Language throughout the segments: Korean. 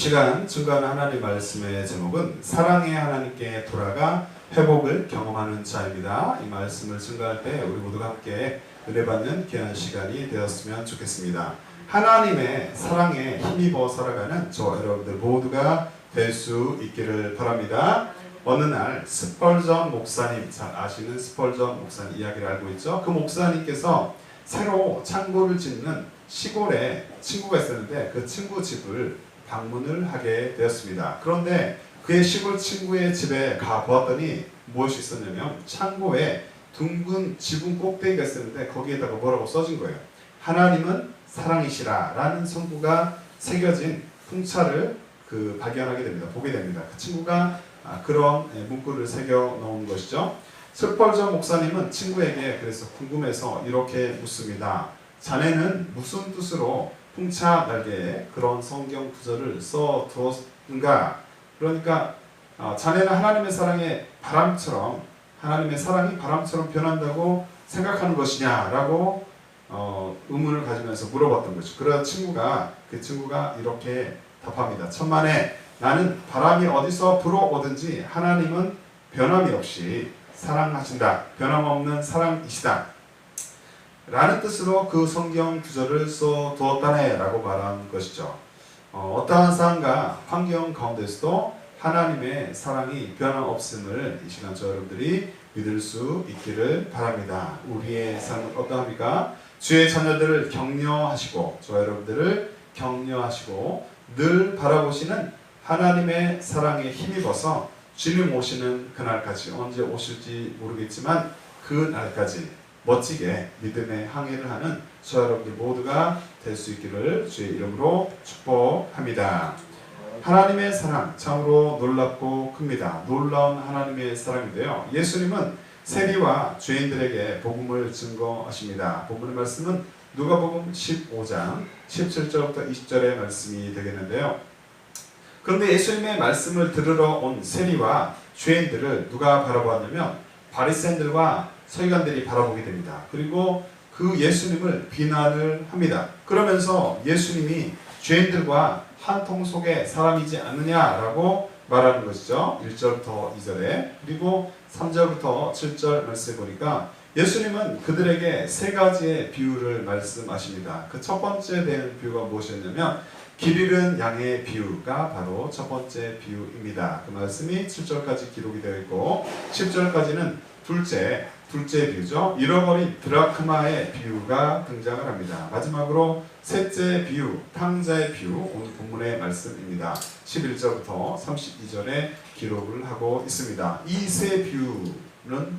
시간 증거하는 하나님 말씀의 제목은 사랑의 하나님께 돌아가 회복을 경험하는 자입니다. 이 말씀을 증거할 때 우리 모두가 함께 은혜 받는 귀한 시간이 되었으면 좋겠습니다. 하나님의 사랑에 힘입어 살아가는 저 여러분들 모두가 될 수 있기를 바랍니다. 어느 날 스펄전 목사님, 잘 아시는 스펄전 목사님 이야기를 알고 있죠. 그 목사님께서 새로 창고를 짓는 시골에 친구가 있었는데 그 친구 집을 방문을 하게 되었습니다. 그런데 그의 시골 친구의 집에 가보았더니 무엇이 있었냐면 창고에 둥근 지붕 꼭대기가 있었는데 거기에다가 뭐라고 써진 거예요. 하나님은 사랑이시라 라는 성구가 새겨진 풍차를 발견하게 됩니다. 보게 됩니다. 그 친구가 그런 문구를 새겨 놓은 것이죠. 스펄전 목사님은 친구에게 그래서 궁금해서 이렇게 묻습니다. 자네는 무슨 뜻으로 풍차 날개에 그런 성경 구절을 써 두었는가? 그러니까 자네는 하나님의 사랑이 바람처럼 변한다고 생각하는 것이냐라고 의문을 가지면서 물어봤던 거죠. 그래서 그 친구가 이렇게 답합니다. 천만에 나는 바람이 어디서 불어오든지 하나님은 변함이 없이 사랑하신다. 변함없는 사랑이시다. 라는 뜻으로 그 성경 구절을 써두었다네 라고 말한 것이죠. 어떠한 상황과 환경 가운데서도 하나님의 사랑이 변함없음을 이 시간 저 여러분들이 믿을 수 있기를 바랍니다. 우리의 삶은 어떠합니까? 주의 자녀들을 격려하시고 저 여러분들을 격려하시고 늘 바라보시는 하나님의 사랑에 힘입어서 주님 오시는 그날까지 언제 오실지 모르겠지만 그날까지 멋지게 믿음의 항해를 하는 저 여러분들 모두가 될 수 있기를 주의 이름으로 축복합니다. 하나님의 사랑 참으로 놀랍고 큽니다. 놀라운 하나님의 사랑인데요. 예수님은 세리와 죄인들에게 복음을 증거하십니다. 본문의 말씀은 누가복음 15장 17절부터 20절의 말씀이 되겠는데요. 그런데 예수님의 말씀을 들으러 온 세리와 죄인들을 누가 바라보았냐면 바리새인들과 서기관들이 바라보게 됩니다. 그리고 그 예수님을 비난을 합니다. 그러면서 예수님이 죄인들과 한 통 속의 사람이지 않느냐라고 말하는 것이죠. 1절부터 2절에 그리고 3절부터 7절 말씀에 보니까 예수님은 그들에게 세 가지의 비유를 말씀하십니다. 그 첫 번째 되는 비유가 무엇이었냐면 길 잃은 양의 비유가 바로 첫 번째 비유입니다. 그 말씀이 7절까지 기록이 되어 있고 10절까지는 둘째 비유죠. 잃어버린 드라크마의 비유가 등장을 합니다. 마지막으로 셋째 비유, 탕자의 비유, 오늘 본문의 말씀입니다. 11절부터 32절에 기록을 하고 있습니다. 이 세 비유는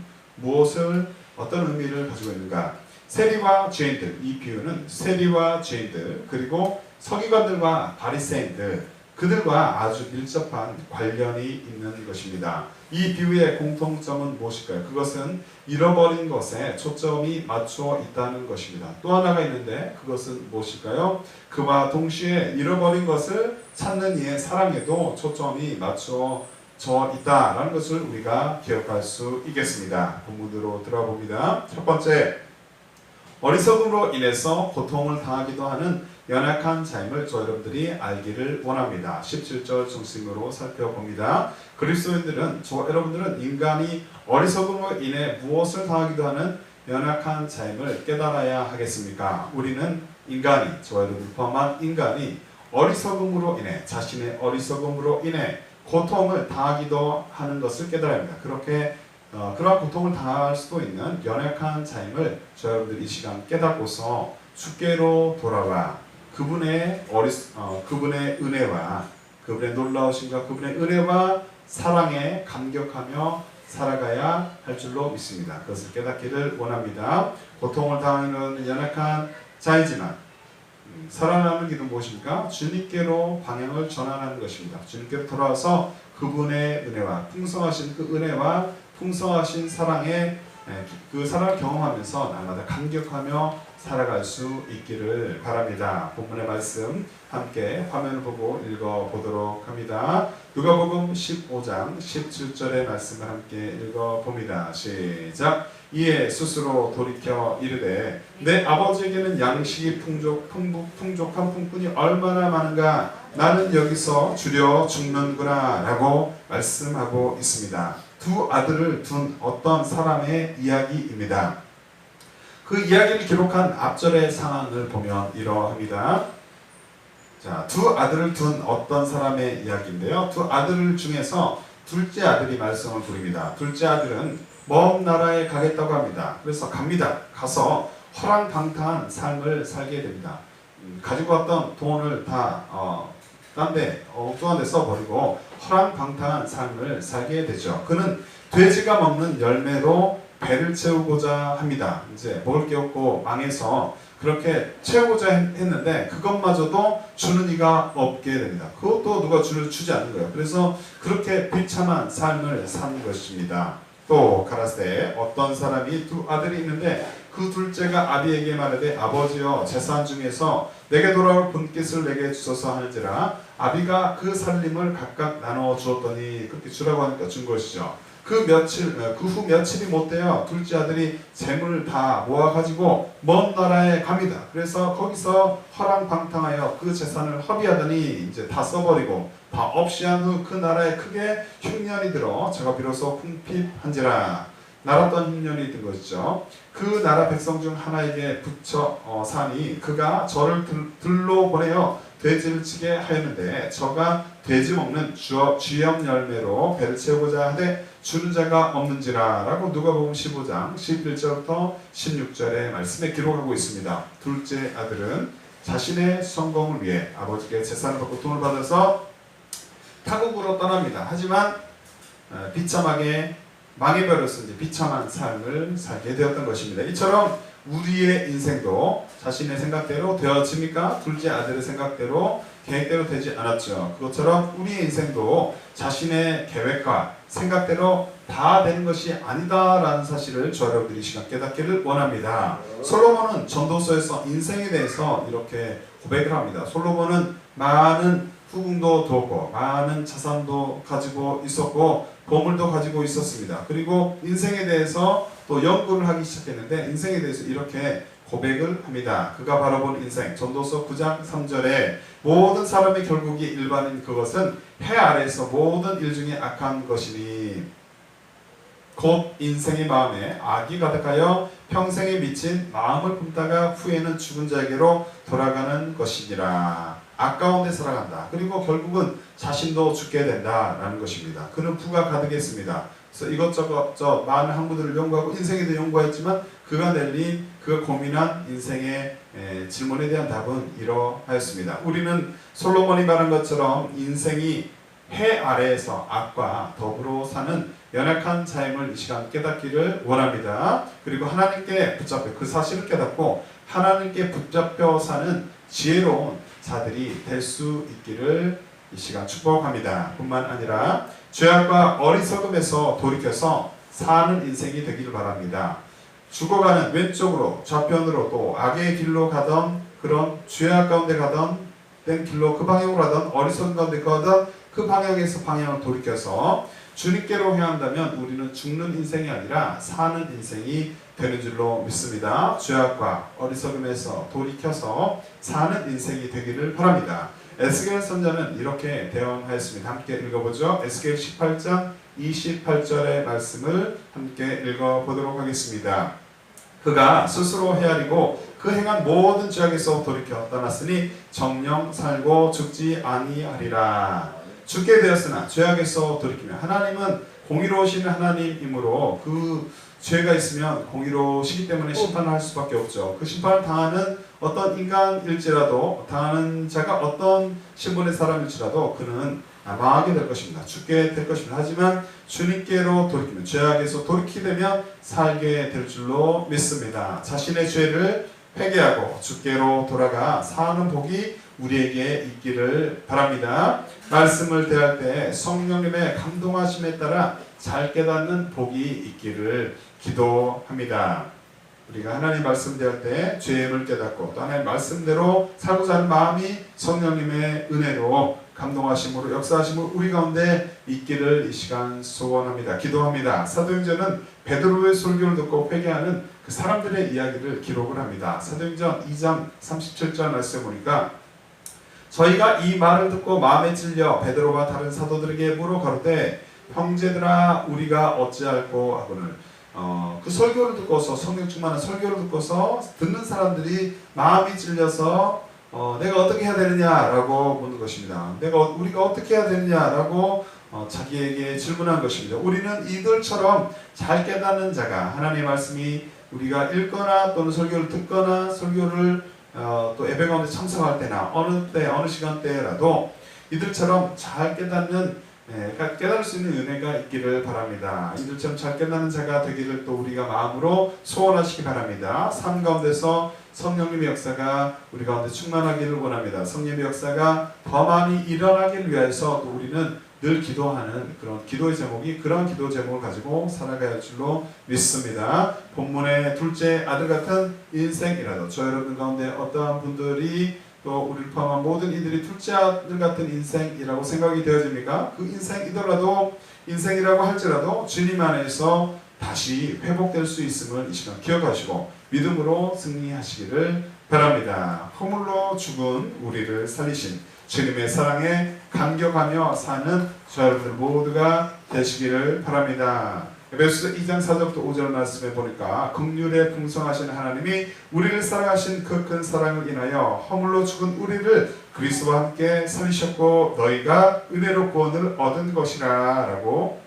어떤 의미를 가지고 있는가? 세리와 죄인들, 이 비유는 세리와 죄인들 그리고 서기관들과 바리새인들 그들과 아주 밀접한 관련이 있는 것입니다. 이 비유의 공통점은 무엇일까요? 그것은 잃어버린 것에 초점이 맞춰 있다는 것입니다. 또 하나가 있는데 그것은 무엇일까요? 그와 동시에 잃어버린 것을 찾는 이의 사랑에도 초점이 맞춰져 있다라는 것을 우리가 기억할 수 있겠습니다. 본문으로 들어봅니다. 첫 번째, 어리석음으로 인해서 고통을 당하기도 하는 연약한 자임을 저 여러분들이 알기를 원합니다. 17절 중심으로 살펴봅니다. 그리스도인들은 여러분들은 인간이 어리석음으로 인해 무엇을 당하기도 하는 연약한 자임을 깨달아야 하겠습니까? 우리는 인간이, 저 여러분 포함한 인간이 어리석음으로 인해 자신의 어리석음으로 인해 고통을 당하기도 하는 것을 깨달아야 합니다. 그러한 고통을 당할 수도 있는 연약한 자임을 저 여러분들이 이 시간 깨닫고서 주께로 돌아와 그분의 은혜와 그분의 놀라우심과 그분의 은혜와 사랑에 감격하며 살아가야 할 줄로 믿습니다. 그것을 깨닫기를 원합니다. 고통을 당하는 연약한 자이지만 살아남는 길은 무엇입니까? 주님께로 방향을 전환하는 것입니다. 주님께로 돌아와서 그분의 은혜와 풍성하신 그 은혜와 풍성하신 사랑의 그 사랑을 경험하면서 날마다 감격하며 살아갈 수 있기를 바랍니다. 본문의 말씀 함께 화면을 보고 읽어보도록 합니다. 누가복음 15장 17절의 말씀을 함께 읽어봅니다. 시작. 이에 스스로 돌이켜 이르되 내 아버지에게는 양식이 풍족한 품꾼이 얼마나 많은가 나는 여기서 주려 죽는구나 라고 말씀하고 있습니다. 두 아들을 둔 어떤 사람의 이야기입니다. 그 이야기를 기록한 앞절의 상황을 보면 이러합니다. 자, 두 아들을 둔 어떤 사람의 이야기인데요. 두 아들 중에서 둘째 아들이 말썽을 부립니다. 둘째 아들은 먼 나라에 가겠다고 합니다. 그래서 갑니다. 가서 허랑방탕한 삶을 살게 됩니다. 가지고 왔던 돈을 다 엉뚱한 데 써버리고 허랑방탕한 삶을 살게 되죠. 그는 돼지가 먹는 열매로 배를 채우고자 합니다. 이제 먹을 게 없고 망해서 그렇게 채우고자 했는데 그것마저도 주는 이가 없게 됩니다. 그것도 누가 주지 않는 거예요. 그래서 그렇게 비참한 삶을 산 것입니다. 또 가라사대 어떤 사람이 두 아들이 있는데 그 둘째가 아비에게 말하되 아버지여 재산 중에서 내게 돌아올 분깃을 내게 주소서 하는지라 아비가 그 살림을 각각 나눠 주었더니 그렇게 주라고 하니까 준 것이죠. 그 후 며칠이 못 되어 둘째 아들이 재물을 다 모아가지고 먼 나라에 갑니다. 그래서 거기서 허랑방탕하여 그 재산을 허비하더니 이제 다 써버리고 다 없이 한 후 그 나라에 크게 흉년이 들어 저가 비로소 궁핍한지라. 나랐던 흉년이 든 것이죠. 그 나라 백성 중 하나에게 붙여 사니 그가 저를 들로 보내어 돼지를 치게 하였는데 저가 돼지 먹는 쥐염 열매로 배를 채우고자 하되 주는 자가 없는지라 라고 누가복음 15장 11절부터 16절의 말씀에 기록하고 있습니다. 둘째 아들은 자신의 성공을 위해 아버지께 재산을 받고 돈을 받아서 타국으로 떠납니다. 하지만 비참하게 망해버렸으니 비참한 삶을 살게 되었던 것입니다. 이처럼 우리의 인생도 자신의 생각대로 되어집니까? 둘째 아들의 생각대로 계획대로 되지 않았죠. 그것처럼 우리의 인생도 자신의 계획과 생각대로 다 되는 것이 아니다라는 사실을 저 여러분들이 이 시간 깨닫기를 원합니다. 솔로몬은 전도서에서 인생에 대해서 이렇게 고백을 합니다. 솔로몬은 많은 후궁도 두었고 많은 자산도 가지고 있었고 보물도 가지고 있었습니다. 그리고 인생에 대해서 또 연구를 하기 시작했는데 인생에 대해서 이렇게 고백을 합니다. 그가 바라본 인생 전도서 9장 3절에 모든 사람의 결국이 일반인 그것은 해 아래에서 모든 일 중에 악한 것이니 곧 인생의 마음에 악이 가득하여 평생에 미친 마음을 품다가 후에는 죽은 자에게로 돌아가는 것이니라. 악 가운데 살아간다. 그리고 결국은 자신도 죽게 된다라는 것입니다. 그는 부가 가득했습니다. 그래서 이것저것 많은 학문들을 연구하고 인생에도 연구했지만 그가 내린 그가 고민한 인생의 질문에 대한 답은 이러하였습니다. 우리는 솔로몬이 말한 것처럼 인생이 해 아래에서 악과 더불어 사는 연약한 자임을 이 시간 깨닫기를 원합니다. 그리고 하나님께 붙잡혀 그 사실을 깨닫고 하나님께 붙잡혀 사는 지혜로운 자들이 될 수 있기를 이 시간 축복합니다. 뿐만 아니라 죄악과 어리석음에서 돌이켜서 사는 인생이 되기를 바랍니다. 죽어가는 왼쪽으로 좌편으로 또 악의 길로 가던 그런 죄악 가운데 가던 된 길로 그 방향으로 가던 어리석은 가운데 가던 그 방향에서 방향을 돌이켜서 주님께로 향한다면 우리는 죽는 인생이 아니라 사는 인생이 되는 줄로 믿습니다. 죄악과 어리석음에서 돌이켜서 사는 인생이 되기를 바랍니다. 에스겔 선자는 이렇게 대언하였습니다. 함께 읽어보죠. 에스겔 18장 28절의 말씀을 함께 읽어보도록 하겠습니다. 그가 스스로 헤아리고 그 행한 모든 죄악에서 돌이켜 떠났으니 정령 살고 죽지 아니하리라. 죽게 되었으나 죄악에서 돌이키며 하나님은 공의로우신 하나님이므로 그 죄가 있으면 공의로우시기 때문에 심판을 할 수밖에 없죠. 그 심판을 당하는 어떤 인간일지라도 당하는 자가 어떤 신분의 사람일지라도 그는 망하게 될 것입니다. 죽게 될 것입니다. 하지만 주님께로 돌이키면 죄악에서 돌이키게 되면 살게 될 줄로 믿습니다. 자신의 죄를 회개하고 주께로 돌아가 사는 복이 우리에게 있기를 바랍니다. 말씀을 대할 때 성령님의 감동하심에 따라 잘 깨닫는 복이 있기를 기도합니다. 우리가 하나님 말씀 대할 때 죄를 깨닫고 또 하나님 말씀대로 살고자 하는 마음이 성령님의 은혜로 감동하심으로 역사하심으로 우리 가운데 있기를 이 시간 소원합니다. 기도합니다. 사도행전은 베드로의 설교를 듣고 회개하는 그 사람들의 이야기를 기록을 합니다. 사도행전 2장 37절 말씀에 보니까 저희가 이 말을 듣고 마음에 찔려 베드로와 다른 사도들에게 물어 가로되 형제들아 우리가 어찌할꼬 하거늘. 그 설교를 듣고서 성령 충만한 설교를 듣고서 듣는 사람들이 마음이 찔려서 내가 어떻게 해야 되느냐라고 묻는 것입니다. 우리가 어떻게 해야 되느냐라고 자기에게 질문한 것입니다. 우리는 이들처럼 잘 깨닫는 자가 하나님의 말씀이 우리가 읽거나 또는 설교를 듣거나 설교를 또 예배 가운데 참석할 때나 어느 때 어느 시간대라도 이들처럼 잘 깨닫는 깨달을 수 있는 은혜가 있기를 바랍니다. 이들처럼 잘 깨닫는 자가 되기를 또 우리가 마음으로 소원하시기 바랍니다. 삶 가운데서 성령님의 역사가 우리 가운데 충만하기를 원합니다. 성령님의 역사가 더 많이 일어나길 위해서 또 우리는 늘 기도하는 그런 기도의 제목이 그런 기도 제목을 가지고 살아가야 할 줄로 믿습니다. 본문의 둘째 아들 같은 인생이라도 저 여러분 가운데 어떠한 분들이 또 우리를 포함한 모든 이들이 둘째 아들 같은 인생이라고 생각이 되어집니까? 그 인생이라고 할지라도 주님 안에서 다시 회복될 수 있음을 이 시간 기억하시고 믿음으로 승리하시기를 바랍니다. 허물로 죽은 우리를 살리신 주님의 사랑에 감격하며 사는 저 여러분들 모두가 되시기를 바랍니다. 에베소서 2장 4절부터 5절 말씀에 보니까 긍휼에 풍성하신 하나님이 우리를 사랑하신 그 큰 사랑을 인하여 허물로 죽은 우리를 그리스도와 함께 살리셨고 너희가 은혜로 구원을 얻은 것이라 라고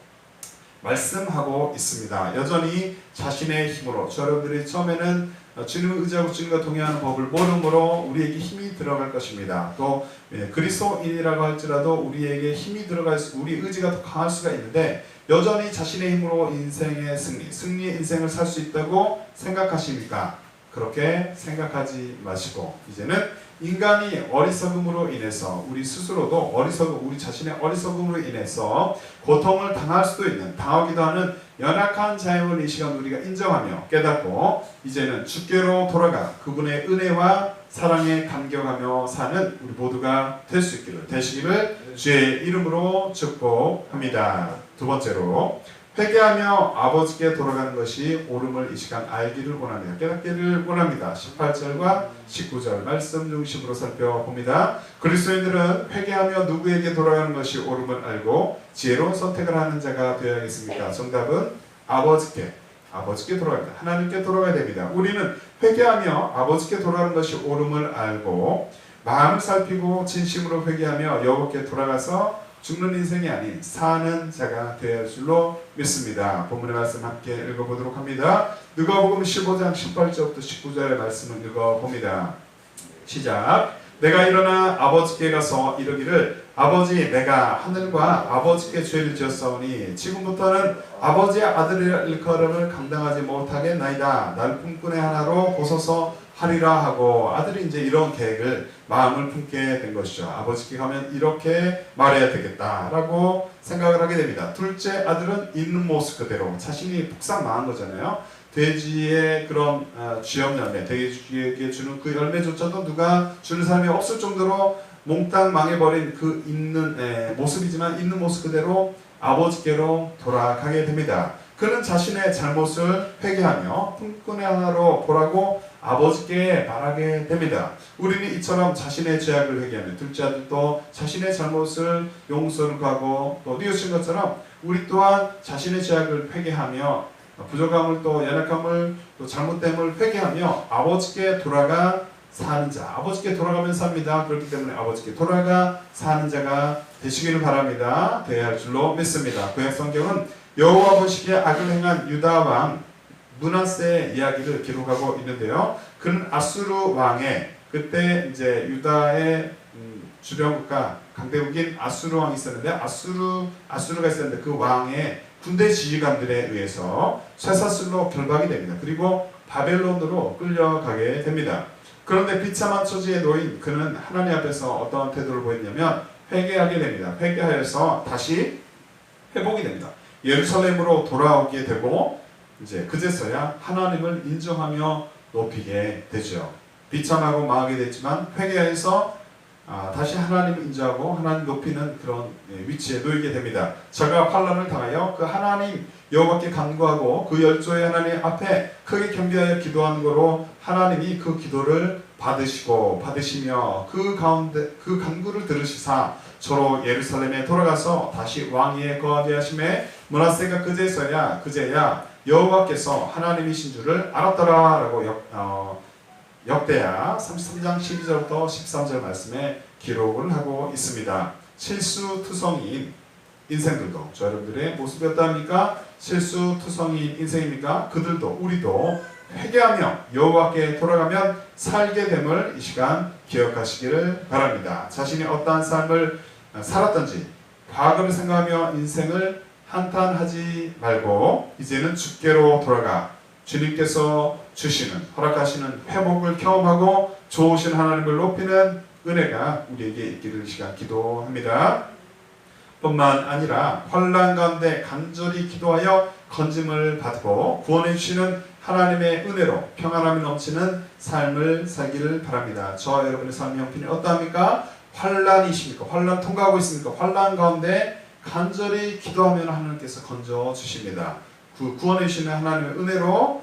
말씀하고 있습니다. 여전히 자신의 힘으로 여러분들이 처음에는 주님을 의지하고 주님과 동행하는 법을 모름으로 우리에게 힘이 들어갈 것입니다. 또 그리스도인이라고 할지라도 우리에게 힘이 들어갈 우리 의지가 더 강할 수가 있는데 여전히 자신의 힘으로 인생의 승리의 인생을 살 수 있다고 생각하십니까? 그렇게 생각하지 마시고 이제는 인간이 어리석음으로 인해서 우리 스스로도 우리 자신의 어리석음으로 인해서 고통을 당할 수도 있는 당하기도 하는 연약한 자임을 이 시간 우리가 인정하며 깨닫고 이제는 주께로 돌아가 그분의 은혜와 사랑에 감격하며 사는 우리 모두가 될 수 되시기를 주의 이름으로 축복합니다. 두 번째로 회개하며 아버지께 돌아가는 것이 옳음을 이 시간 알기를 원합니다. 깨닫기를 원합니다. 18절과 19절 말씀 중심으로 살펴봅니다. 그리스도인들은 회개하며 누구에게 돌아가는 것이 옳음을 알고 지혜로운 선택을 하는 자가 되어야겠습니까? 정답은 아버지께 돌아갑니다. 하나님께 돌아가야 됩니다. 우리는 회개하며 아버지께 돌아가는 것이 옳음을 알고 마음을 살피고 진심으로 회개하며 여호와께 돌아가서 죽는 인생이 아닌 사는 자가 되어야 할 줄로 믿습니다. 본문의 말씀 함께 읽어보도록 합니다. 누가복음 15장 18절부터 19절의 말씀을 읽어봅니다. 시작. 내가 일어나 아버지께 가서 이르기를 아버지 내가 하늘과 아버지께 죄를 지었사오니 지금부터는 아버지의 아들이라 일컬음을 감당하지 못하겠나이다. 날 품꾼의 하나로 보소서 하리라 하고 아들이 이제 이런 계획을 마음을 품게 된 것이죠. 아버지께 가면 이렇게 말해야 되겠다라고 생각을 하게 됩니다. 둘째 아들은 있는 모습 그대로 자신이 폭삭 망한 거잖아요. 돼지의 그런 쥐염 열매, 돼지에게 주는 그 열매조차도 누가 주는 사람이 없을 정도로 몽땅 망해버린 그 있는 모습이지만 있는 모습 그대로 아버지께로 돌아가게 됩니다. 그는 자신의 잘못을 회개하며 품꾼의 하나로 보라고 아버지께 말하게 됩니다. 우리는 이처럼 자신의 죄악을 회개하며 둘째 아들도 자신의 잘못을 용서를 구하고 또 뉘우친 것처럼 우리 또한 자신의 죄악을 회개하며 부족함을 또 연약함을 또 잘못됨을 회개하며 아버지께 돌아가 사는 자, 아버지께 돌아가면서 삽니다. 그렇기 때문에 아버지께 돌아가 사는 자가 되시기를 바랍니다. 되어야 할 줄로 믿습니다. 구약 성경은 여호와 보시기에 악을 행한 유다 왕 므낫세의 이야기를 기록하고 있는데요. 그는 아수르 왕의 그때 이제 유다의 주변 국가 강대국인 아수르 왕이 있었는데 아수르가 있었는데 그 왕의 군대 지휘관들에 의해서 쇠사슬로 결박이 됩니다. 그리고 바벨론으로 끌려가게 됩니다. 그런데 비참한 처지에 놓인 그는 하나님 앞에서 어떠한 태도를 보였냐면 회개하게 됩니다. 회개하여서 다시 회복이 됩니다. 예루살렘으로 돌아오게 되고 이제 그제서야 하나님을 인정하며 높이게 되죠. 비참하고 망하게 됐지만 회개해서 다시 하나님을 인정하고 하나님 높이는 그런 위치에 놓이게 됩니다. 저가 환난을 당하여 그 하나님 여호와께 간구하고 그 열조의 하나님 앞에 크게 겸비하여 기도한 거로 하나님이 그 기도를 받으시고 받으시며 그 가운데 그 간구를 들으시사 저로 예루살렘에 돌아가서 다시 왕위에 거하게 하심에 므낫세가 그제야 여호와께서 하나님이신 줄을 알았더라라고 역대하 33장 12절부터 13절 말씀에 기록을 하고 있습니다. 실수투성이인 인생들도 저 여러분들의 모습이 어떠합니까? 실수투성이인 인생입니까? 그들도 우리도 회개하며 여호와께 돌아가면 살게 됨을 이 시간 기억하시기를 바랍니다. 자신이 어떠한 삶을 살았던지 과거를 생각하며 인생을 한탄하지 말고 이제는 주께로 돌아가 주님께서 주시는 허락하시는 회복을 경험하고 좋으신 하나님을 높이는 은혜가 우리에게 있기를 이 시간 기도합니다. 뿐만 아니라 환난 가운데 간절히 기도하여 건짐을 받고 구원해 주시는 하나님의 은혜로 평안함이 넘치는 삶을 살기를 바랍니다. 저와 여러분의 삶의 형편이 어떠합니까? 환난이십니까? 환난 통과하고 있습니까? 환난 가운데 간절히 기도하면 하나님께서 건져 주십니다. 그 구원해 주시는 하나님의 은혜로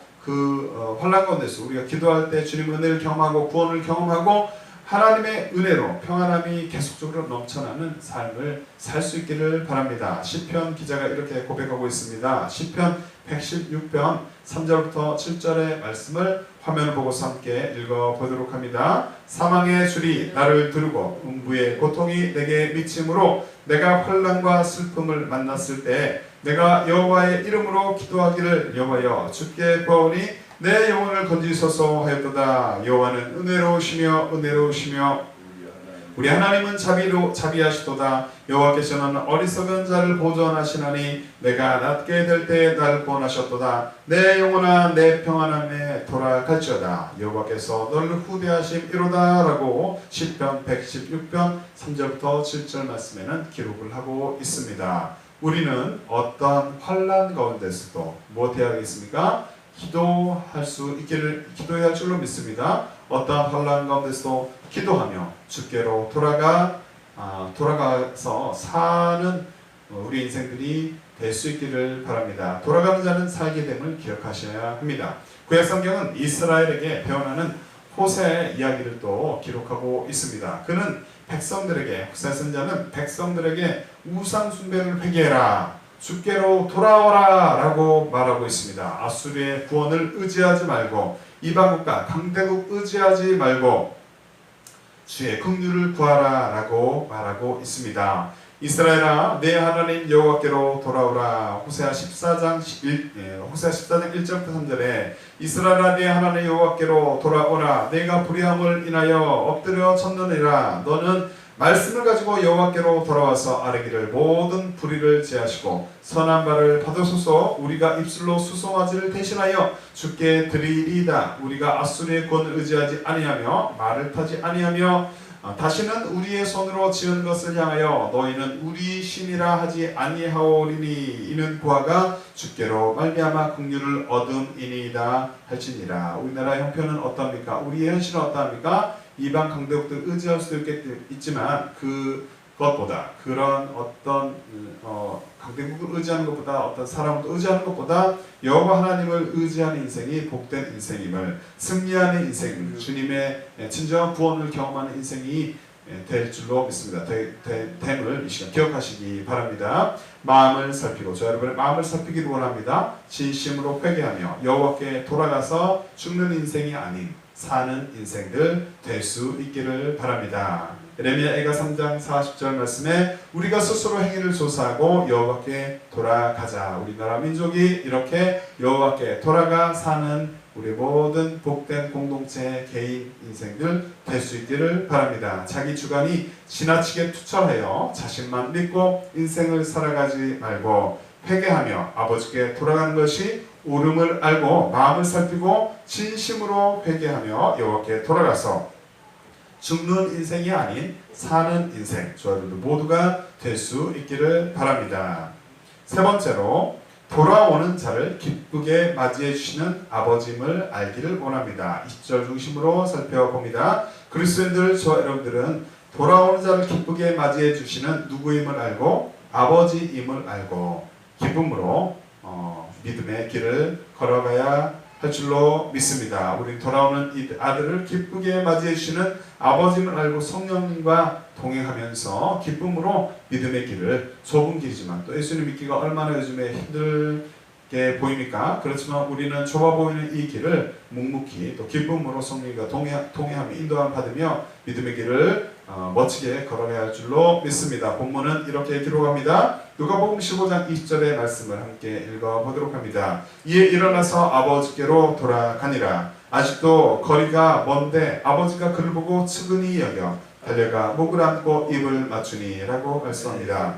환난 가운데서 우리가 기도할 때 주님의 은혜를 경험하고 구원을 경험하고 하나님의 은혜로 평안함이 계속적으로 넘쳐나는 삶을 살 수 있기를 바랍니다. 시편 기자가 이렇게 고백하고 있습니다. 시편 116편 3절부터 7절의 말씀을 화면을 보고서 함께 읽어보도록 합니다. 사망의 줄이 나를 두르고 음부의 고통이 내게 미침으로 내가 환난과 슬픔을 만났을 때 내가 여호와의 이름으로 기도하기를 여호와여 주께 구하오니 내 영혼을 건지소서 하였도다. 여호와는 은혜로우시며 우리 하나님은 자비하시도다. 여호와께서는 어리석은 자를 보존하시나니 내가 낮게 될 때 나를 구원하셨도다. 내 영혼아 내 평안함에 돌아갈지어다. 여호와께서 너를 후대하심이로다 라고 시편 116편 3절부터 7절 말씀에는 기록을 하고 있습니다. 우리는 어떠한 환난 가운데서도 무엇해야 하겠습니까? 기도해야 할 줄로 믿습니다. 어떠한 환난 가운데서도 기도하며 주께로 돌아가서 사는 우리 인생들이 될 수 있기를 바랍니다. 돌아가는 자는 살게 됨을 기억하셔야 합니다. 구약 성경은 이스라엘에게 배원하는 호세의 이야기를 또 기록하고 있습니다. 그는 백성들에게, 호세 선자는 백성들에게 우상 숭배를 회개해라, 주께로 돌아오라 라고 말하고 있습니다. 아수르의 구원을 의지하지 말고 이방국과 강대국 의지하지 말고 주의 긍휼을 구하라 라고 말하고 있습니다. 이스라엘아 내 하나님 여호와께로 돌아오라. 호세아 14장 1절부터 3절에 이스라엘아 내 하나님 여호와께로 돌아오라. 내가 불의함을 인하여 엎드려 쳤느니라. 너는 말씀을 가지고 여호와께로 돌아와서 아뢰기를 모든 불의를 제하시고 선한 말을 받으소서. 우리가 입술로 수송아지를 대신하여 주께 드리리이다. 우리가 아수르의 구원을 의지하지 아니하며 말을 타지 아니하며 다시는 우리의 손으로 지은 것을 향하여 너희는 우리 신이라 하지 아니하오리니 이는 구하가 주께로 말미암아 긍휼을 얻음이니이다 할지니라. 우리나라 형편은 어떠합니까? 우리의 현실은 어떠합니까? 이방 강대국들 의지할 수도 있지만 그것보다 그런 어떤 강대국을 의지하는 것보다 어떤 사람을 의지하는 것보다 여호와 하나님을 의지하는 인생이 복된 인생임을, 승리하는 인생, 주님의 진정한 구원을 경험하는 인생이 될 줄로 믿습니다. 됨을 이 시간 기억하시기 바랍니다. 마음을 살피고 저 여러분의 마음을 살피기를 원합니다. 진심으로 회개하며 여호와께 돌아가서 죽는 인생이 아닌 사는 인생들 될 수 있기를 바랍니다. 예레미야가 3장 40절 말씀에 우리가 스스로 행위를 조사하고 여호와께 돌아가자. 우리나라 민족이 이렇게 여호와께 돌아가 사는 우리 모든 복된 공동체 개인 인생들 될 수 있기를 바랍니다. 자기 주관이 지나치게 투철하여 자신만 믿고 인생을 살아가지 말고 회개하며 아버지께 돌아가는 것이 옳음을 알고 마음을 살피고 진심으로 회개하며 여호와께 돌아가서 죽는 인생이 아닌 사는 인생, 저희들도 모두가 될 수 있기를 바랍니다. 세 번째로 돌아오는 자를 기쁘게 맞이해 주시는 아버지임을 알기를 원합니다. 20절 중심으로 살펴봅니다. 그리스도인들, 저 여러분들은 돌아오는 자를 기쁘게 맞이해 주시는 누구임을 알고 아버지임을 알고 기쁨으로 믿음의 길을 걸어가야 할 줄로 믿습니다. 우리 돌아오는 이 아들을 기쁘게 맞이해 주시는 아버지를 알고 성령님과 동행하면서 기쁨으로 믿음의 길을, 좁은 길이지만 또 예수님 믿기가 얼마나 요즘에 힘들게 보입니까? 그렇지만 우리는 좁아 보이는 이 길을 묵묵히 또 기쁨으로 성령님과 동행하며 인도함 받으며 믿음의 길을 멋지게 걸어가야 할 줄로 믿습니다. 본문은 이렇게 기록합니다. 누가복음 15장 20절의 말씀을 함께 읽어보도록 합니다. 이에 일어나서 아버지께로 돌아가니라. 아직도 거리가 먼데 아버지가 그를 보고 측은히 여겨 달려가 목을 안고 입을 맞추니 라고 말씀합니다.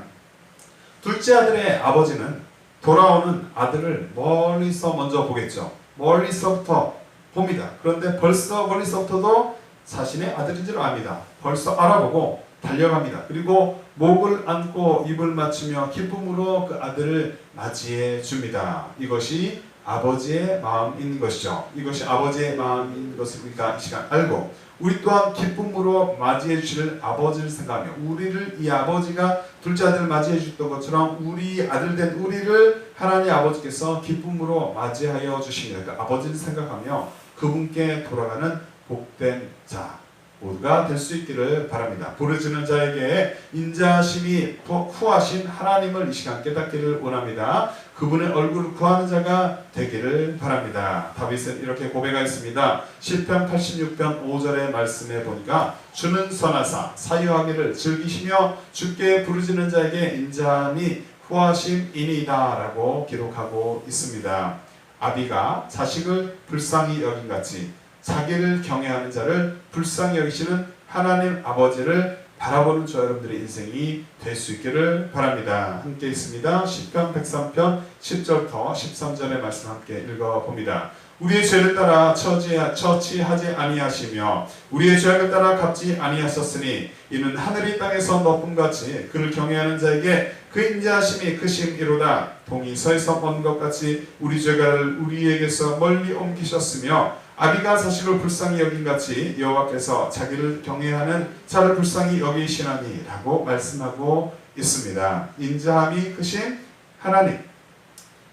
둘째 아들의 아버지는 돌아오는 아들을 멀리서 먼저 보겠죠. 멀리서부터 봅니다. 그런데 벌써 멀리서부터도 자신의 아들인 줄 압니다. 벌써 알아보고 달려갑니다. 그리고 목을 안고 입을 맞추며 기쁨으로 그 아들을 맞이해 줍니다. 이것이 아버지의 마음인 것이죠. 이것이 아버지의 마음인 것을 우리가 이 시간 알고 우리 또한 기쁨으로 맞이해 주실 아버지를 생각하며 우리를 이 아버지가 둘째 아들을 맞이해 주셨던 것처럼 우리 아들된 우리를 하나님 아버지께서 기쁨으로 맞이하여 주십니다. 그러니까 아버지를 생각하며 그분께 돌아가는 복된 자 모두가 될 수 있기를 바랍니다. 부르짖는 자에게 인자하심이 후하신 하나님을 이 시간 깨닫기를 원합니다. 그분의 얼굴을 구하는 자가 되기를 바랍니다. 다윗은 이렇게 고백하였습니다. 시편 86편 5절의 말씀에 보니까 주는 선하사 사유하기를 즐기시며 주께 부르짖는 자에게 인자함이 후하심이니이다 라고 기록하고 있습니다. 아비가 자식을 불쌍히 여긴같이 자기를 경외하는 자를 불쌍히 여기시는 하나님 아버지를 바라보는 저 여러분들의 인생이 될 수 있기를 바랍니다. 함께 있습니다. 시편 103편 10절부터 13절의 말씀 함께 읽어봅니다. 우리의 죄를 따라 처치하지 아니하시며 우리의 죄악을 따라 갚지 아니하셨으니 이는 하늘이 땅에서 높음같이 그를 경외하는 자에게 그 인자하심이 크심이로다. 동이 서에서 먼 것 같이 우리 죄가를 우리에게서 멀리 옮기셨으며 아비가 자식을 불쌍히 여긴같이 여호와께서 자기를 경외하는 자를 불쌍히 여기시나니 라고 말씀하고 있습니다. 인자함이 크신 하나님,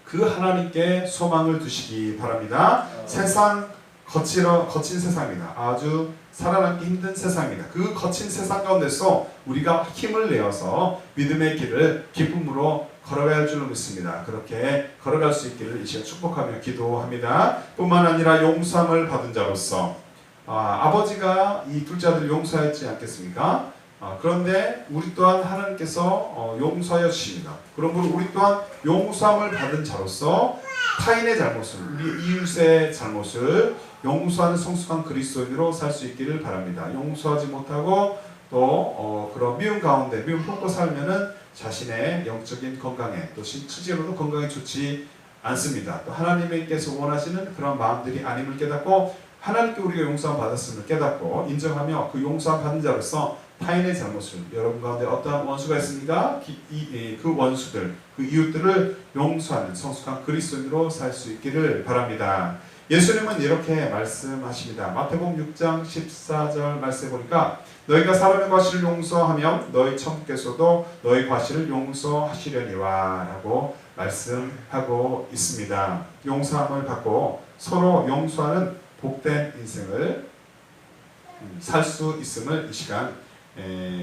그 하나님께 소망을 두시기 바랍니다. 세상 거친 세상입니다. 아주 살아남기 힘든 세상입니다. 그 거친 세상 가운데서 우리가 힘을 내어서 믿음의 길을 기쁨으로 걸어가야 할 줄로 믿습니다. 그렇게 걸어갈 수 있기를 이 시간 축복하며 기도합니다. 뿐만 아니라 용서함을 받은 자로서 아버지가 이 둘째 아들을 용서했지 않겠습니까? 그런데 우리 또한 하나님께서 용서하여 주십니다. 그러므로 우리 또한 용서함을 받은 자로서 타인의 잘못을, 우리 이웃의 잘못을 용서하는 성숙한 그리스도인으로 살 수 있기를 바랍니다. 용서하지 못하고 또 그런 미움 가운데 미움 품고 살면은 자신의 영적인 건강에 또 실제로도 건강에 좋지 않습니다. 또 하나님께서 원하시는 그런 마음들이 아님을 깨닫고 하나님께 우리가 용서함 받았음을 깨닫고 인정하며 그 용서함 받은 자로서 타인의 잘못을, 여러분 가운데 어떠한 원수가 있습니까? 그 원수들, 그 이웃들을 용서하는 성숙한 그리스도인으로 살 수 있기를 바랍니다. 예수님은 이렇게 말씀하십니다. 마태복음 6장 14절 말씀해 보니까 너희가 사람의 과실을 용서하면 너희 천부께서도 너희 과실을 용서하시려니와 라고 말씀하고 있습니다. 용서함을 받고 서로 용서하는 복된 인생을 살 수 있음을 이 시간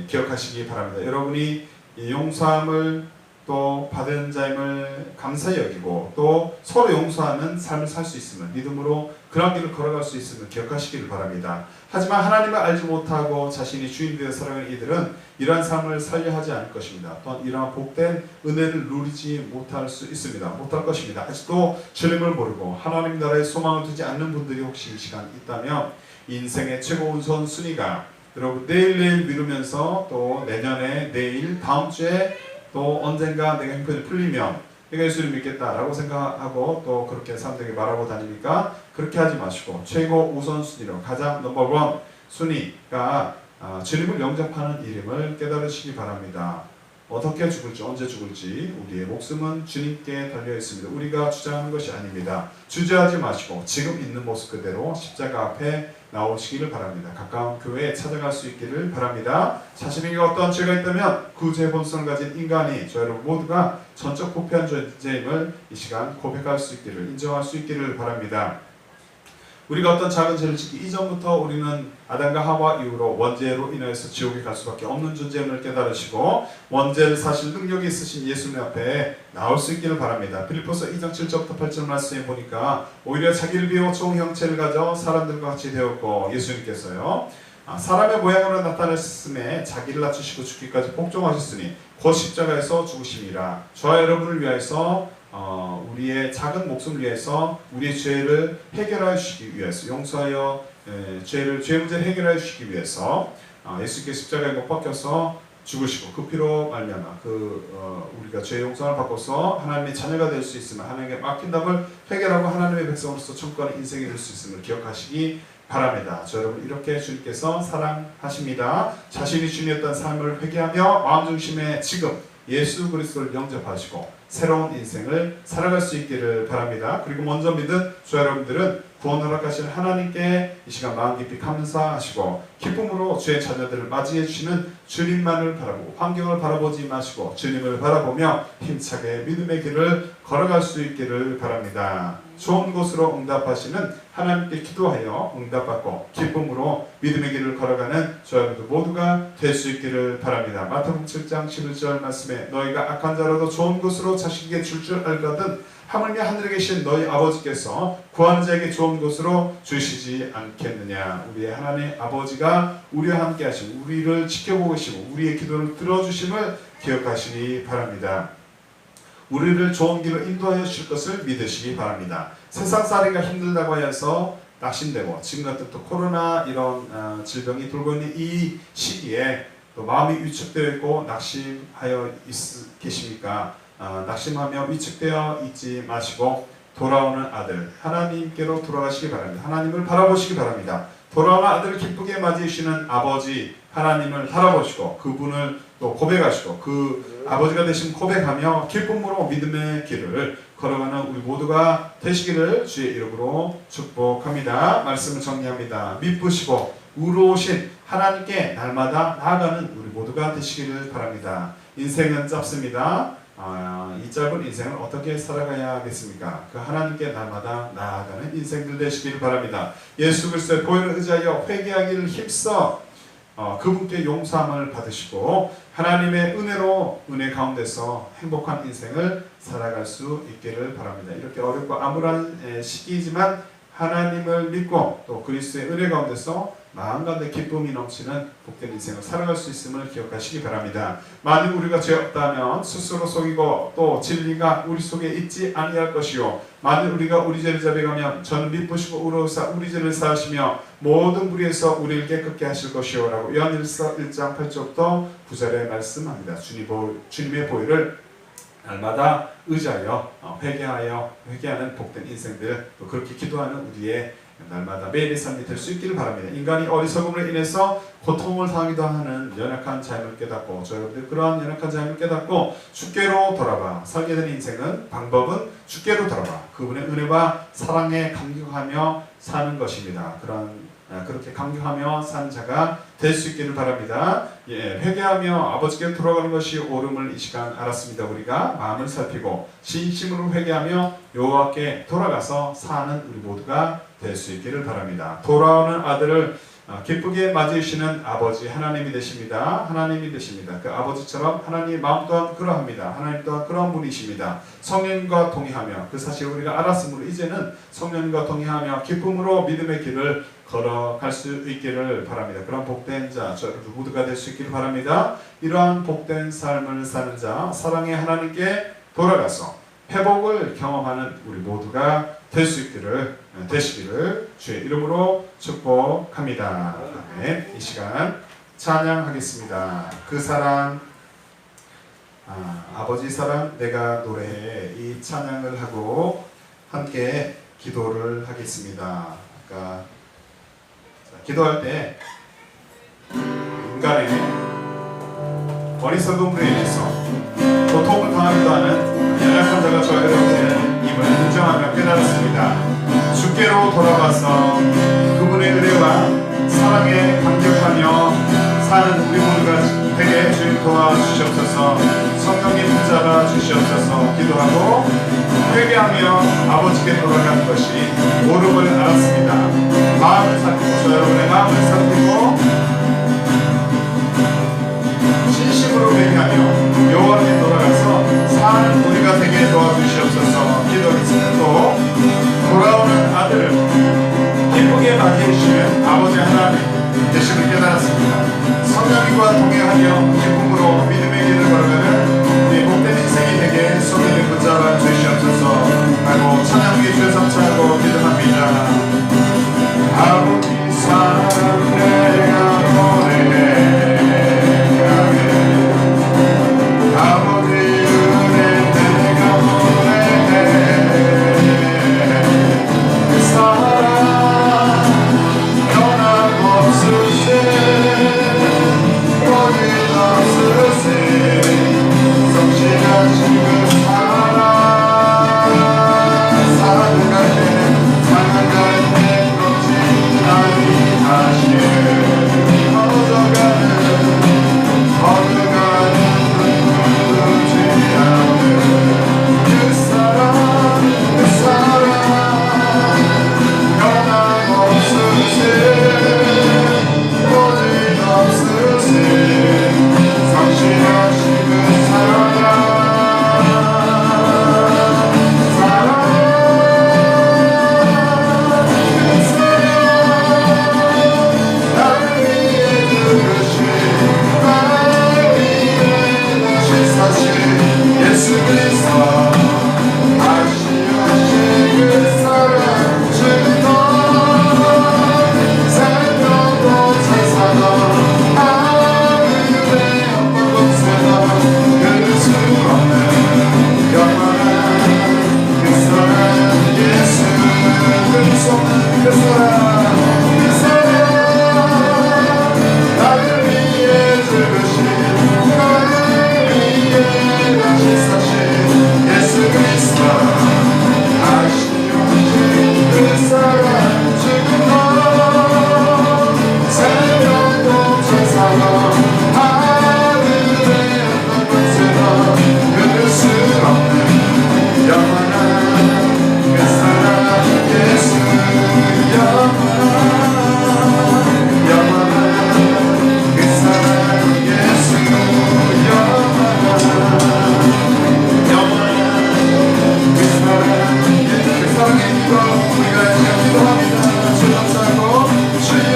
기억하시기 바랍니다. 여러분이 용서함을 또 받은 자임을 감사히 여기고 또 서로 용서하는 삶을 살 수 있음을 믿음으로 그런 길을 걸어갈 수 있음을 기억하시기를 바랍니다. 하지만 하나님을 알지 못하고 자신이 주인 되어 살아가는 이들은 이러한 삶을 살려 하지 않을 것입니다. 또한 이러한 복된 은혜를 누리지 못할 수 있습니다. 못할 것입니다. 아직도 주님을 모르고 하나님 나라에 소망을 두지 않는 분들이 혹시 이 시간 있다면 인생의 최고 우선순위가 여러분 내일 미루면서 또 내년에 내일 다음 주에 또 언젠가 내가 형편이 풀리면 내가 예수를 믿겠다라고 생각하고 또 그렇게 사람들에게 말하고 다니니까 그렇게 하지 마시고 최고 우선순위로 가장 넘버원 순위가 주님을 영접하는 일임을 깨달으시기 바랍니다. 어떻게 죽을지 언제 죽을지 우리의 목숨은 주님께 달려 있습니다. 우리가 주장하는 것이 아닙니다. 주저하지 마시고 지금 있는 모습 그대로 십자가 앞에 나오시기를 바랍니다. 가까운 교회에 찾아갈 수 있기를 바랍니다. 자신에게 어떠한 죄가 있다면 그 죄의 본성을 가진 인간이 저 여러분 모두가 전적 부패한 존재임을 이 시간 고백할 수 있기를 인정할 수 있기를 바랍니다. 우리가 어떤 작은 죄를 짓기 이전부터 우리는 아담과 하와 이후로 원죄로 인해서 지옥에 갈 수밖에 없는 존재임을 깨달으시고 원죄를 사실 능력이 있으신 예수님 앞에 나올 수 있기를 바랍니다. 필리포서 2장 7절부터 8절 말씀에 보니까 오히려 자기를 비워 좋은 형체를 가져 사람들과 같이 되었고 예수님께서요 사람의 모양으로 나타났음에 자기를 낮추시고 죽기까지 복종하셨으니 곧 십자가에서 죽으심이라. 저와 여러분을 위하여서 우리의 작은 목숨을 위해서 우리의 죄를 해결하여 주시기 위해서 용서하여 죄 문제를 해결하여 주시기 위해서 예수께서 십자가에 못 박혀서 죽으시고 그 피로 말미암아 우리가 죄 용서를 받고서 하나님의 자녀가 될 수 있으면 하나님께 맡긴답을 해결하고 하나님의 백성으로서 천국하는 인생이 될 수 있음을 기억하시기 바랍니다. 저 여러분 이렇게 주님께서 사랑하십니다. 자신이 주님이었던 삶을 회개하며 마음중심에 지금 예수 그리스도를 영접하시고 새로운 인생을 살아갈 수 있기를 바랍니다. 그리고 먼저 믿은 저 여러분들은 구원 허락하신 하나님께 이 시간 마음 깊이 감사하시고 기쁨으로 주의 자녀들을 맞이해 주시는 주님만을 바라보고 환경을 바라보지 마시고 주님을 바라보며 힘차게 믿음의 길을 걸어갈 수 있기를 바랍니다. 좋은 곳으로 응답하시는 하나님께 기도하여 응답받고 기쁨으로 믿음의 길을 걸어가는 저 여러분들 모두가 될 수 있기를 바랍니다. 마태복음 7장 11절 말씀에 너희가 악한 자라도 좋은 곳으로 자식에게 줄 알거든 하물며 하늘에 계신 너희 아버지께서 구하는 자에게 좋은 곳으로 주시지 않겠느냐. 우리의 하나님 아버지가 우리와 함께 하시고 우리를 지켜보고 계시고 우리의 기도를 들어주심을 기억하시기 바랍니다. 우리를 좋은 길로 인도하여 주실 것을 믿으시기 바랍니다. 세상살이가 힘들다고 해서 낙심되고 지금 같은 또 코로나 이런 질병이 돌고 있는 이 시기에 또 마음이 위축되어 있고 낙심하여 계십니까? 낙심하며 위축되어 있지 마시고 돌아오는 아들 하나님께로 돌아가시기 바랍니다. 하나님을 바라보시기 바랍니다. 돌아오는 아들을 기쁘게 맞이해 주시는 아버지 하나님을 바라보시고 그분을 또 고백하시고 그 아버지가 되신 고백하며 기쁨으로 믿음의 길을 걸어가는 우리 모두가 되시기를 주의 이름으로 축복합니다. 말씀을 정리합니다. 미쁘시고 의로우신 하나님께 날마다 나아가는 우리 모두가 되시기를 바랍니다. 인생은 짧습니다. 이 짧은 인생을 어떻게 살아가야 하겠습니까? 그 하나님께 날마다 나아가는 인생들 되시기를 바랍니다. 예수 그리스도의 보혈을 의지하여 회개하기를 힘써 그분께 용서함을 받으시고 하나님의 은혜로 은혜 가운데서 행복한 인생을 살아갈 수 있기를 바랍니다. 이렇게 어렵고 암울한 시기이지만 하나님을 믿고 또 그리스도의 은혜 가운데서 마음 가운데 기쁨이 넘치는 복된 인생을 살아갈 수 있음을 기억하시기 바랍니다. 만일 우리가 죄 없다면 스스로 속이고 또 진리가 우리 속에 있지 아니할 것이요 만일 우리가 우리 죄를 자백하면 저는 미쁘시고 의로우사 우리 죄를 사하시며 모든 불의에서 우리를 깨끗게 하실 것이요 라고 요한일서 1장 8절부터 9절에 말씀합니다. 주님의 보혈을 날마다 의지하여 회개하는 복된 인생들 또 그렇게 기도하는 우리의 날마다 매일의 삶이 될 수 있기를 바랍니다. 인간이 어리석음으로 인해서 고통을 당하기도 하는 연약한 자임을 깨닫고 저 여러분들 그러한 연약한 자임을 깨닫고 주께로 돌아봐 살게 된 인생은 방법은 주께로 돌아봐 그분의 은혜와 사랑에 감격하며 사는 것입니다. 그렇게 감격하며 사는 자가 될 수 있기를 바랍니다. 회개하며 아버지께 돌아가는 것이 옳음을 이 시간 알았습니다. 우리가 마음을 살피고 진심으로 회개하며 여호와께 돌아가서 사는 우리 모두가 될 수 있기를 바랍니다. 돌아오는 아들을 기쁘게 맞이해주시는 아버지 하나님이 되십니다. 하나님이 되십니다. 그 아버지처럼 하나님의 마음 또한 그러합니다. 하나님 또한 그런 분이십니다. 성령과 동의하며 그 사실을 우리가 알았으므로 이제는 성령과 동의하며 기쁨으로 믿음의 길을 걸어갈 수 있기를 바랍니다. 그런 복된 자, 저 여러분 모두가 될 수 있기를 바랍니다. 이러한 복된 삶을 사는 자, 사랑의 하나님께 돌아가서 회복을 경험하는 우리 모두가 될 수 있기를 되시기를 주의 이름으로 축복합니다. 아멘. 이 시간 찬양하겠습니다. 그 사랑 아버지 사랑 내가 노래해 이 찬양을 하고 함께 기도를 하겠습니다. 아까 기도할 때 인간의 어리석음으로 인해서 고통을 당하기도 하는 연약한 자가 저 여러분의 임을 인정하며 깨달았습니다. 주께로 돌아가서 그분의 은혜와 사랑에 감격하며 사는 우리 모두가 되게 주님 도와주시옵소서. 성령님 붙잡아 주시옵소서. 기도하고 회개하며 아버지께 돌아가는 것이 옳음을 알았습니다. 도와주시옵소서. 기도하겠습니다. 또 돌아오는 아들을 기쁘게 맞이해 주시는 아버지 하나님 되심을 깨달았습니다. 성령님과 동행하며 기쁨으로 믿음의 길을 걸으면 우리 복된 인생이 되게 손을 붙잡아 주시옵소서 하고 찬양의 주에 성취하고 기도합니다. 아버지 사랑 내가 보내네 아버지 은혜 내가 보내네 그 사랑 변함없으세 거짓없으세 성실하신 그 사랑 살아갈 때 살아갈 때 그렇지 아니하시네 얻어가는 그렇지 않는 그 사랑 변함없으세 거짓없으세 성실하신 그 사랑 예수 그리스도 아시오신 그 사랑 주도 살펴도 세상도 하늘의 어떤 곳에도 그를 수 없는 영원한 그 사랑 예수 그리스도 그 사랑 나를 위해 죽으신 나를 위해 다시 사신 예수 그리스도 아시오신 그 사랑 지금도 생명도 천사도 하늘의 어떤 곳에도 끊을 수 없는 영원한 그 사랑 예수 영원한 그 사랑 예수 영원한 그 사랑의 기도 우리가 지금 기도합니다. 주 감사하고 주여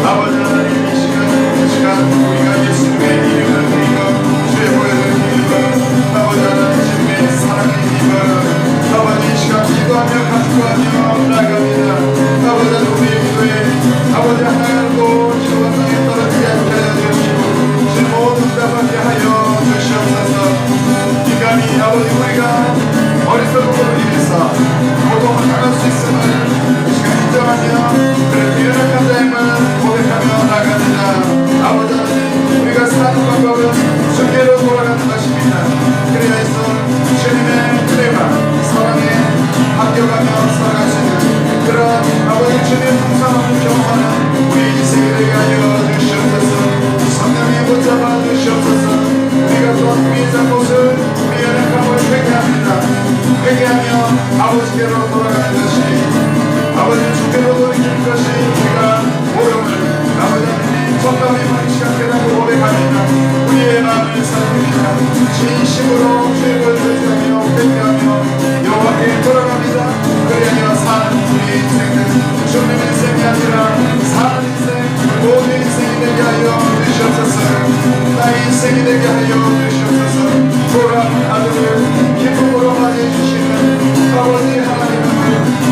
아버지 하나님 이 시간 우리가 예수님의 이름을 드리고 주의 보혈을 드리고 아버지 하나님 주님의 사랑의 힘을 아버지 이 시간 기도하며 간구하며 나아갑니다. 아버지 하나님 우리의 기도에 아버지 하나님도 기도가 땅에 떨어지지 않게 하여 주시고 주 모든 답하게 하여 주시옵소서. 인간이 아버지 우리가 어리석음으로 인해서 고통을 당할 수 있음을 이 시간 인정하며 그래 연약한 자임을 고백하며 나갑니다. 아버지 하나님 우리가 사는 방법은 주께로 돌아가는 것입니다. 그래야해서 주님의 은혜와 사랑에 바뀌어가며 살아갈 수 있는 그런 아버지 주님의 풍성함을 경험하는 우리 인생이 되게 하여 주시옵소서. 성령이 붙잡아 주시옵소서. 우리가 또한 우리의 잘못을 우리의 연약함을 회개합니다. 회개하며 아버지께로 돌아가는 것이 아버지 주께로 돌이키는 것이 우리가 오름을 아버지 하나님 정답임을 시간 깨닫고 고백합니다. 우리의 마음을 살펴봅니다. 진심으로 주의 보혈을 드리며 회개하며 여호와께 돌아갑니다. 그리하여 사는 우리 인생은 죽는 인생이 아니라 사는 인생 모든 인생이 되게 하여 주시옵소서. 나의 인생이 되게 하여 주시옵소서. 돌아온 아들을 기쁨으로 맞이해 주시는 아버지 하나님을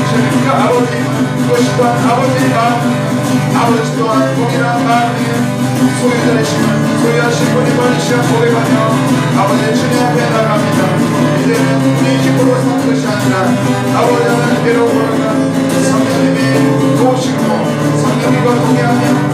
주님 그 아버지는 그것이 또한 아버지의 마음 아버지 또한 동일한 마음이 소유자이시면 소유하신 분임을 시간 고백하며 아버지 주님 앞에 나갑니다. 이제는 우리 힘으로 사는 것이 아니라 아버지 하나님께로 돌아가 성령님이 도우시고 성령님과 동행하며